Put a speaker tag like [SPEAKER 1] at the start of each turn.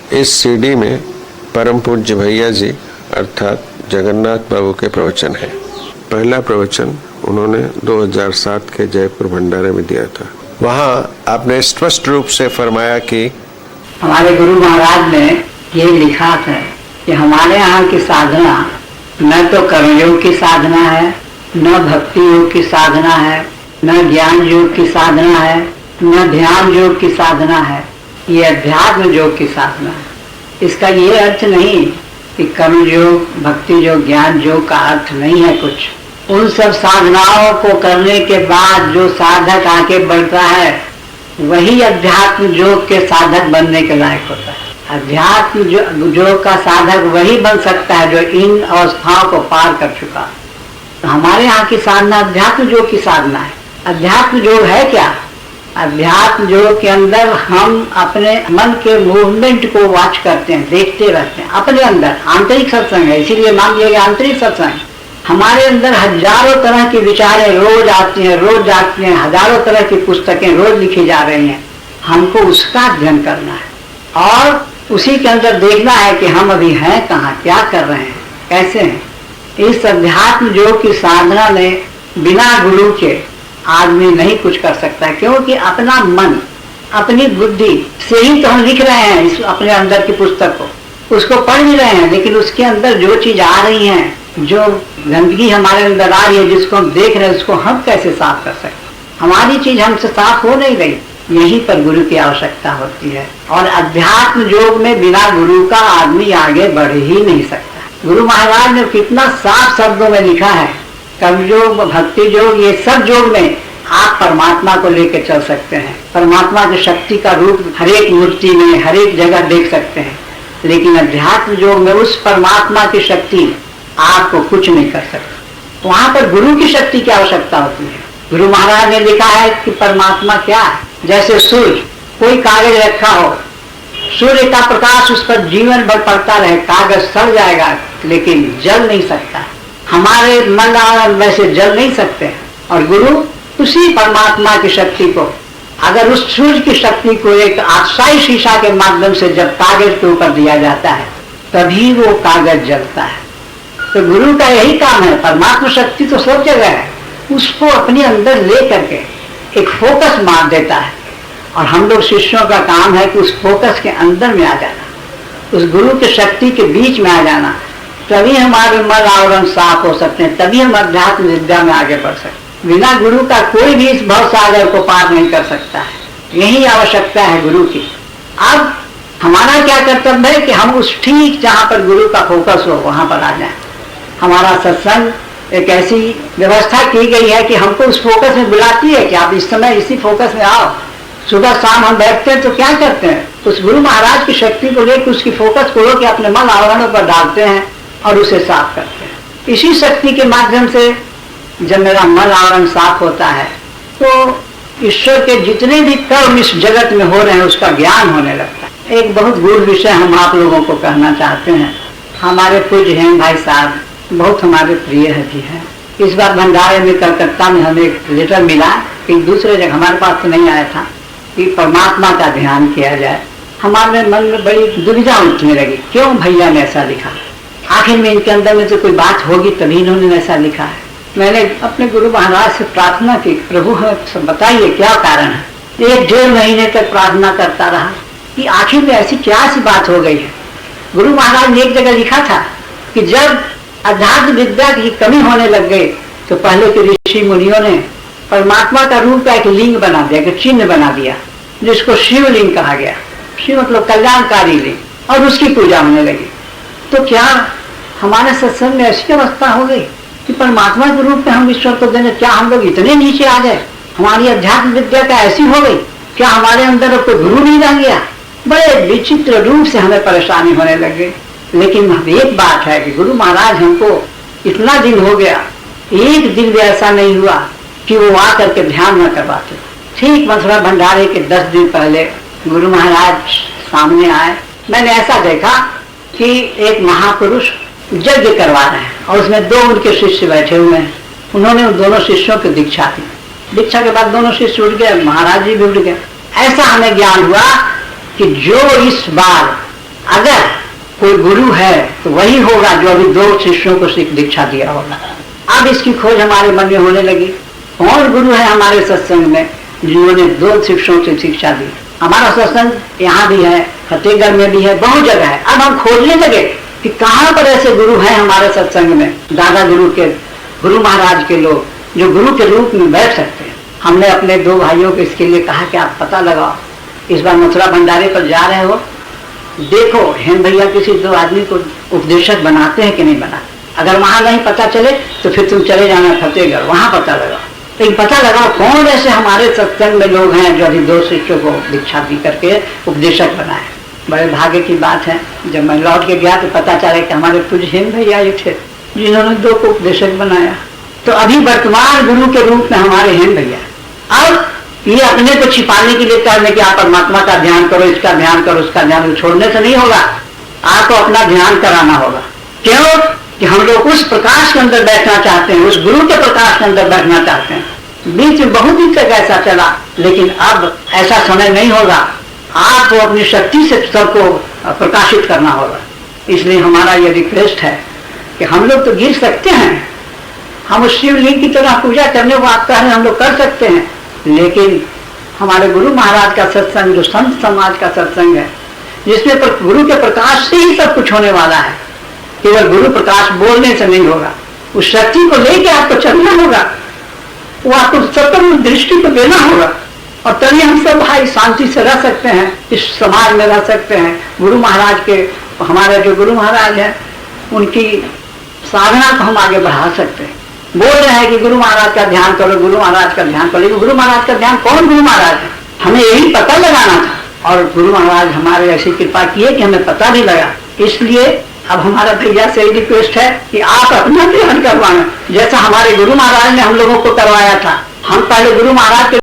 [SPEAKER 1] इस सीडी में परम पूज्य भैया जी अर्थात जगन्नाथ बाबू के प्रवचन है। पहला प्रवचन उन्होंने 2007 के जयपुर भंडारे में दिया था। वहाँ आपने स्पष्ट रूप से फरमाया कि
[SPEAKER 2] हमारे गुरु महाराज ने ये लिखा था कि हमारे यहाँ की साधना न तो कर्मयोग की साधना है, न भक्ति योग की साधना है, न ज्ञान योग की साधना है, न ध्यान योग की साधना है, ये अध्यात्म योग की साधना है। इसका ये अर्थ नहीं कि कर्म योग, भक्ति योग, ज्ञान योग का अर्थ नहीं है कुछ। उन सब साधनाओं को करने के बाद जो साधक आगे बढ़ता है वही अध्यात्म योग के साधक बनने के लायक होता है। अध्यात्म योग का साधक वही बन सकता है जो इन अवस्थाओं को पार कर चुका। तो हमारे यहाँ की साधना अध्यात्म योग की साधना है। अध्यात्म योग है क्या? अध्यात्म योग के अंदर हम अपने मन के मूवमेंट को वॉच करते हैं, देखते रहते हैं अपने अंदर। आंतरिक सत्संग है, इसीलिए मान लिया गया आंतरिक सत्संग। हमारे अंदर हजारों तरह की विचारें रोज आती हैं, रोज जाती हैं, हजारों तरह की पुस्तकें रोज लिखी जा रही हैं। हमको उसका अध्ययन करना है और उसी के अंदर देखना है कि हम अभी हैं कहाँ, क्या कर रहे हैं, कैसे हैं। इस अध्यात्म योग की साधना में बिना गुरु के आदमी नहीं कुछ कर सकता है, क्योंकि अपना मन, अपनी बुद्धि से ही तो हम लिख रहे हैं इस अपने अंदर की पुस्तक को, उसको पढ़ भी रहे हैं, लेकिन उसके अंदर जो चीज आ रही है, जो गंदगी हमारे अंदर आ रही है, जिसको हम देख रहे हैं, उसको हम कैसे साफ कर सकते? हमारी चीज हमसे साफ हो नहीं रही। यहीं पर गुरु की आवश्यकता होती है और अध्यात्म योग में बिना गुरु का आदमी आगे बढ़ ही नहीं सकता। गुरु महाराज ने कितना साफ शब्दों में लिखा है, कर्मयोग, भक्ति योग, ये सब योग में आप परमात्मा को लेकर चल सकते हैं। परमात्मा की शक्ति का रूप हर एक मूर्ति में, हर एक जगह देख सकते हैं, लेकिन अध्यात्म योग में उस परमात्मा की शक्ति आपको कुछ नहीं कर सकती। वहां पर गुरु की शक्ति की आवश्यकता होती है। गुरु महाराज ने लिखा है कि परमात्मा क्या है? जैसे सूर्य, कोई कागज रखा हो, सूर्य का प्रकाश उस पर जीवन भर पड़ता रहे, कागज सड़ जाएगा लेकिन जल नहीं सकता। हमारे मन वैसे जल नहीं सकते। और गुरु उसी परमात्मा की शक्ति को, अगर उस सूर्य की शक्ति को एक आशाई शीशा के माध्यम से जब कागज के ऊपर दिया जाता है तभी वो कागज जलता है। तो गुरु का यही काम है। परमात्मा शक्ति तो सब जगह है, उसको अपने अंदर ले करके एक फोकस मार देता है और हम लोग शिष्यों का काम है कि उस फोकस के अंदर में आ जाना, उस गुरु की शक्ति के बीच में आ जाना। तभी हमारे मन आवरण साफ हो सकते हैं, तभी हम अध्यात्म विद्या में आगे बढ़ सकते हैं। बिना गुरु का कोई भी इस भव सागर को पार नहीं कर सकता है। यही आवश्यकता है गुरु की। अब हमारा क्या कर्तव्य है कि हम उस ठीक जहाँ पर गुरु का फोकस हो वहां पर आ जाए। हमारा सत्संग एक ऐसी व्यवस्था की गई है कि हमको उस फोकस में बुलाती है कि आप इस समय इसी फोकस में आओ। सुबह शाम हम बैठते हैं तो क्या करते हैं? उस गुरु महाराज की शक्ति को लेकर उसकी फोकस को लेकर अपने मन आवरणों पर डालते हैं और उसे साफ करते हैं। इसी शक्ति के माध्यम से जब मेरा मन आवरण साफ होता है तो ईश्वर के जितने भी कर्म इस जगत में हो रहे हैं उसका ज्ञान होने लगता है। एक बहुत गूढ़ विषय हम आप लोगों को कहना चाहते हैं। हमारे पूज्य हैं भाई साहब, बहुत हमारे प्रिय है जी हैं। इस बार भंडारे में कलकत्ता में हमें एक लेटर मिला कि दूसरे जगह, हमारे पास तो नहीं आया था, कि परमात्मा का ध्यान किया जाए। हमारे मन में बड़ी दुविधा उठने लगी, क्यों भैया ने ऐसा लिखा? आखिर में इनके अंदर में तो कोई बात होगी तभी इन्होंने ऐसा लिखा है। मैंने अपने गुरु महाराज से प्रार्थना की, प्रभु हमें बताइए क्या कारण है। 1-1.5 महीने तक प्रार्थना करता रहा कि आखिर में ऐसी क्या सी बात हो गई है। गुरु महाराज ने एक जगह लिखा था कि जब अध्यात्म विद्या की कमी होने लग गई तो पहले के ऋषि मुनियों ने परमात्मा का रूप का एक लिंग बना दिया, एक चिन्ह बना दिया, जिसको शिवलिंग कहा गया। शिव मतलब कल्याणकारी लिंग, और उसकी पूजा होने लगी। तो क्या हमारे सत्संग में ऐसी अवस्था हो गई कि परमात्मा के रूप में हम ईश्वर को देने, क्या हम लोग इतने नीचे आ गए? हमारी अध्यात्म विद्या का ऐसी हो गई, क्या हमारे अंदर अब कोई गुरु नहीं रह गया? बड़े विचित्र रूप से हमें परेशानी होने लग गई। लेकिन एक बात है कि गुरु महाराज हमको इतना दिन हो गया, एक दिन भी ऐसा नहीं हुआ कि वो आ करके ध्यान न करवाते। ठीक मथुरा भंडारे के 10 दिन पहले गुरु महाराज सामने आए। मैंने ऐसा देखा कि एक महापुरुष यज्ञ करवा रहे हैं और उसमें 2 उनके शिष्य बैठे हुए हैं। उन्होंने उन दोनों शिष्यों की दीक्षा दी। दीक्षा के बाद दोनों शिष्य उठ गए, महाराज जी भी उठ गए। ऐसा हमें ज्ञान हुआ कि जो इस बार अगर कोई गुरु है तो वही होगा जो अभी 2 शिष्यों को दीक्षा दिया होगा। अब इसकी खोज हमारे मन में होने लगी, कौन गुरु है हमारे सत्संग में जिन्होंने 2 शिष्यों से शिक्षा दी। हमारा सत्संग यहाँ भी है, फतेहगढ़ में भी है, बहुत जगह है। अब हम खोजने लगे कि कहाँ पर ऐसे गुरु हैं हमारे सत्संग में, दादा गुरु के, गुरु महाराज के लोग जो गुरु के रूप में बैठ सकते हैं। हमने अपने 2 भाइयों को इसके लिए कहा कि आप पता लगाओ, इस बार मथुरा भंडारे पर जा रहे हो, देखो हेम भैया किसी 2 आदमी को उपदेशक बनाते हैं कि नहीं बनाते। अगर वहां नहीं पता चले तो फिर तुम चले जाना फतेहगढ़, वहां पता लगाओ। लेकिन पता लगाओ कौन ऐसे हमारे सत्संग में लोग हैं जो अभी 2 शिष्यों को दीक्षा दी करके उपदेशक बनाए। बड़े भाग्य की बात है, जब मैं लौट के गया तो पता चला कि हमारे पूज्य हेम भैया ये थे जिन्होंने 2 को उपदेशक बनाया। तो अभी वर्तमान गुरु के रूप में हमारे हेम भैया। अब ये अपने को छिपाने के लिए कहने कि आप परमात्मा का ध्यान करो, इसका ध्यान करो, उसका ध्यान, छोड़ने से नहीं होगा, आपको अपना ध्यान कराना होगा। क्यों कि हम लोग उस प्रकाश के अंदर बैठना चाहते हैं, उस गुरु के प्रकाश के अंदर बैठना चाहते हैं। बीच में बहुत दिन तक ऐसा चला, लेकिन अब ऐसा समय नहीं होगा। आपको अपनी शक्ति से सबको प्रकाशित करना होगा। इसलिए हमारा ये रिक्वेस्ट है कि हम लोग तो गिर सकते हैं, हम उस शिवलिंग की तरह पूजा करने को आप कह रहे हैं, हम लोग कर सकते हैं, लेकिन हमारे गुरु महाराज का सत्संग जो संत समाज का सत्संग है, जिसमें गुरु के प्रकाश से ही सब कुछ होने वाला है। केवल गुरु प्रकाश बोलने से नहीं होगा, उस शक्ति को लेके आपको चलना होगा, वो आपको सत्य दृष्टि को देना होगा, और तभी हम सब भाई शांति से रह सकते हैं, इस समाज में रह सकते हैं। गुरु महाराज के, हमारे जो गुरु महाराज हैं उनकी साधना को हम आगे बढ़ा सकते हैं। बोल रहे हैं कि गुरु महाराज का ध्यान करो, गुरु महाराज का ध्यान करो, लेकिन गुरु महाराज का ध्यान कौन गुरु महाराज है, हमें यही पता लगाना था। और गुरु महाराज हमारे ऐसी कृपा किए कि हमें पता भी लगा। इसलिए अब हमारा भैया से रिक्वेस्ट है कि आप अपना ध्यान करवाएं, जैसा हमारे गुरु महाराज ने हम लोगों को करवाया था। हम पहले गुरु महाराज के